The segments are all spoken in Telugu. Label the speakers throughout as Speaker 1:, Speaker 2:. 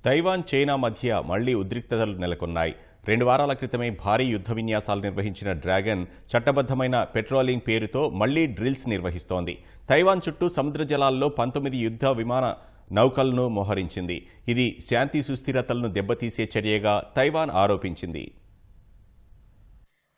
Speaker 1: తైవాన్ చైనా మధ్య మళ్లీ ఉద్రిక్తతలు నెలకొన్నాయి. 2 వారాల క్రితమే భారీ యుద్ధ విన్యాసాలు నిర్వహించిన డ్రాగన్ చట్టబద్దమైన పెట్రోలింగ్ పేరుతో మళ్లీ డ్రిల్స్ నిర్వహిస్తోంది. తైవాన్ చుట్టూ సముద్ర జలాల్లో 19 యుద్ధ విమాన నౌకలను మోహరించింది. ఇది శాంతి సుస్థిరతలను దెబ్బతీసే చర్యగా తైవాన్ ఆరోపించింది.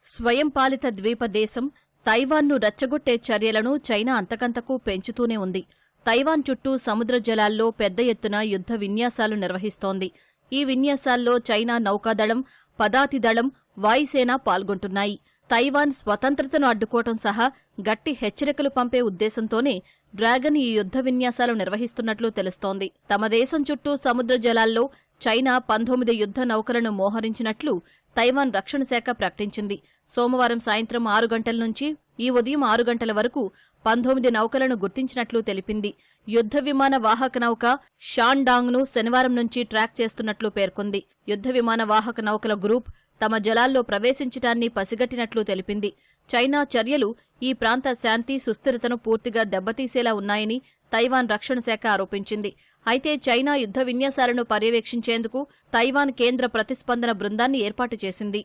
Speaker 2: స్వయం పాలిత ద్వీప దేశం తైవాన్ను రెచ్చగొట్టే చర్యలను చైనా అంతకంతకూ పెంచుతూనే ఉంది. తైవాన్ చుట్టూ సముద్ర జలాల్లో పెద్ద ఎత్తున యుద్ధ విన్యాసాలు నిర్వహిస్తోంది. ఈ విన్యాసాల్లో చైనా నౌకాదళం, పదాతి దళం, వాయుసేన పాల్గొంటున్నాయి. తైవాన్ స్వతంత్రతను అడ్డుకోవటం సహా గట్టి హెచ్చరికలు పంపే ఉద్దేశంతోనే డ్రాగన్ ఈ యుద్ధ విన్యాసాలు నిర్వహిస్తున్నట్లు తెలుస్తోంది. తమ దేశం చుట్టూ సముద్ర జలాల్లో చైనా 19 యుద్ధ నౌకలను మోహరించినట్లు తైవాన్ రక్షణ శాఖ ప్రకటించింది. సోమవారం సాయంత్రం 6 గంటల నుంచి ఈ ఉదయం 6 గంటల వరకు 19 నౌకలను గుర్తించినట్లు తెలిపింది. యుద్ధ విమాన వాహక నౌక షాన్డాంగ్ను శనివారం నుంచి ట్రాక్ చేస్తున్నట్లు పేర్కొంది. యుద్ధ విమాన వాహక నౌకల గ్రూప్ తమ జలాల్లో ప్రవేశించటాన్ని పసిగట్టినట్లు తెలిపింది. చైనా చర్యలు ఈ ప్రాంత శాంతి సుస్థిరతను పూర్తిగా దెబ్బతీసేలా ఉన్నాయని తైవాన్ రక్షణ శాఖ ఆరోపించింది. అయితే చైనా యుద్ధ విన్యాసాలను పర్యవేక్షించేందుకు తైవాన్ కేంద్ర ప్రతిస్పందన బృందాన్ని ఏర్పాటు చేసింది.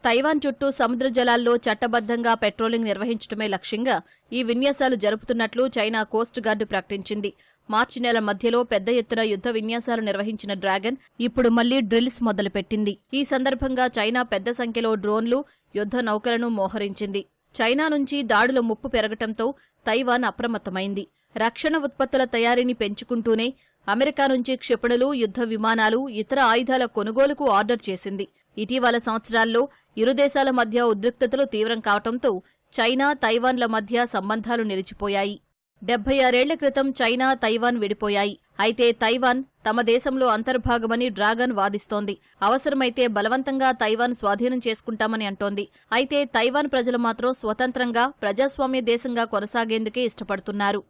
Speaker 2: తైవాన్ చుట్టూ సముద్ర జలాల్లో చట్టబద్దంగా పెట్రోలింగ్ నిర్వహించడమే లక్ష్యంగా ఈ విన్యాసాలు జరుపుతున్నట్లు చైనా కోస్ట్ గార్డు ప్రకటించింది. మార్చి నెల మధ్యలో పెద్ద ఎత్తున యుద్ధ విన్యాసాలు నిర్వహించిన డ్రాగన్ ఇప్పుడు మళ్లీ డ్రిల్స్ మొదలుపెట్టింది. ఈ సందర్భంగా చైనా పెద్ద సంఖ్యలో డ్రోన్లు, యుద్ధ నౌకలను మోహరించింది. చైనా నుంచి దాడుల ముప్పు పెరగటంతో తైవాన్ అప్రమత్తమైంది. రక్షణ ఉత్పత్తుల తయారీని పెంచుకుంటూనే అమెరికా నుంచి క్షిపణులు, యుద్ధ విమానాలు, ఇతర ఆయుధాల కొనుగోలుకు ఆర్డర్ చేసింది. ఇటీవల సంవత్సరాల్లో ఇరు దేశాల మధ్య ఉద్రిక్తతలు తీవ్రం కావడంతో చైనా, తైవాన్ల మధ్య సంబంధాలు నిలిచిపోయాయి. 76 ఏళ్ల క్రితం చైనా, తైవాన్ విడిపోయాయి. అయితే తైవాన్ తమ దేశంలో అంతర్భాగమని డ్రాగన్ వాదిస్తోంది. అవసరమైతే బలవంతంగా తైవాన్ స్వాధీనం చేసుకుంటామని అంటోంది. అయితే తైవాన్ ప్రజలు మాత్రం స్వతంత్రంగా, ప్రజాస్వామ్య దేశంగా కొనసాగేందుకే ఇష్టపడుతున్నారు.